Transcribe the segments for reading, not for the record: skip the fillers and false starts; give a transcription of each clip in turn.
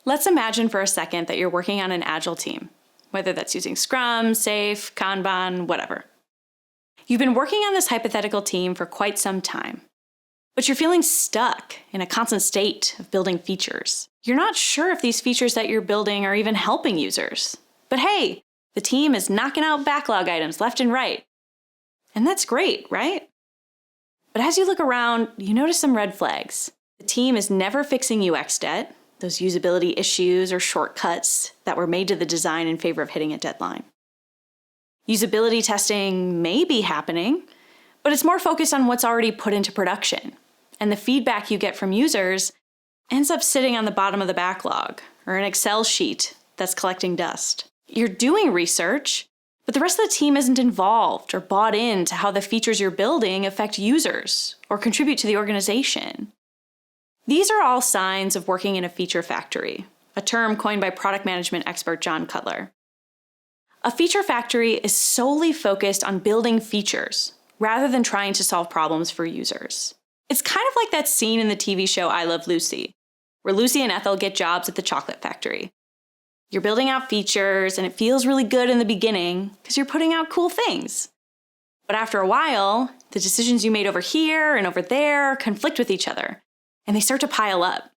Let's imagine for a second that you're working on an agile team, whether that's using Scrum, Safe, Kanban, whatever. You've been working on this hypothetical team for quite some time, but you're feeling stuck in a constant state of building features. You're not sure if these features that you're building are even helping users. But hey, the team is knocking out backlog items left and right. And that's great, right? But as you look around, you notice some red flags. The team is never fixing UX debt, those usability issues or shortcuts that were made to the design in favor of hitting a deadline. Usability testing may be happening, but it's more focused on what's already put into production. And the feedback you get from users ends up sitting on the bottom of the backlog or an Excel sheet that's collecting dust. You're doing research, but the rest of the team isn't involved or bought into how the features you're building affect users or contribute to the organization. These are all signs of working in a feature factory, a term coined by product management expert John Cutler. A feature factory is solely focused on building features rather than trying to solve problems for users. It's kind of like that scene in the TV show I Love Lucy, where Lucy and Ethel get jobs at the chocolate factory. You're building out features, and it feels really good in the beginning because you're putting out cool things. But after a while, the decisions you made over here and over there conflict with each other, and they start to pile up.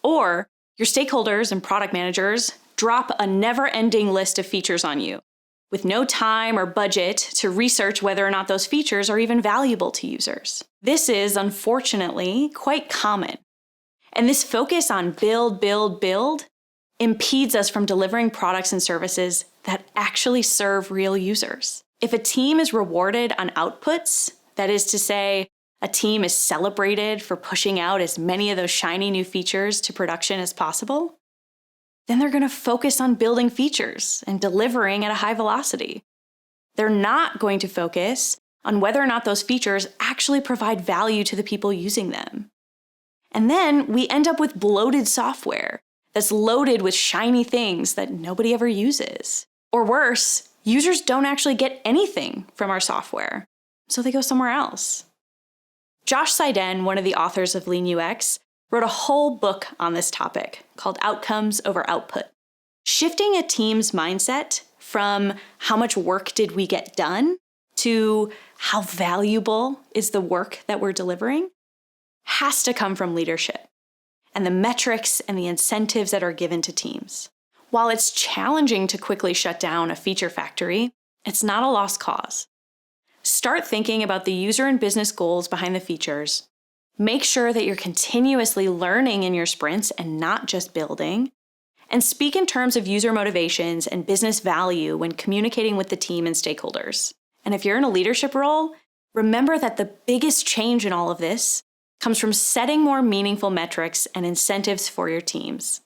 Or your stakeholders and product managers drop a never-ending list of features on you, with no time or budget to research whether or not those features are even valuable to users. This is, unfortunately, quite common. And this focus on build impedes us from delivering products and services that actually serve real users. If a team is rewarded on outputs, that is to say, a team is celebrated for pushing out as many of those shiny new features to production as possible, then they're going to focus on building features and delivering at a high velocity. They're not going to focus on whether or not those features actually provide value to the people using them. And then we end up with bloated software that's loaded with shiny things that nobody ever uses. Or worse, users don't actually get anything from our software, so they go somewhere else. Josh Seiden, one of the authors of Lean UX, wrote a whole book on this topic called Outcomes Over Output. Shifting a team's mindset from how much work did we get done to how valuable is the work that we're delivering has to come from leadership and the metrics and the incentives that are given to teams. While it's challenging to quickly shut down a feature factory, it's not a lost cause. Start thinking about the user and business goals behind the features. Make sure that you're continuously learning in your sprints and not just building. And speak in terms of user motivations and business value when communicating with the team and stakeholders. And if you're in a leadership role, remember that the biggest change in all of this comes from setting more meaningful metrics and incentives for your teams.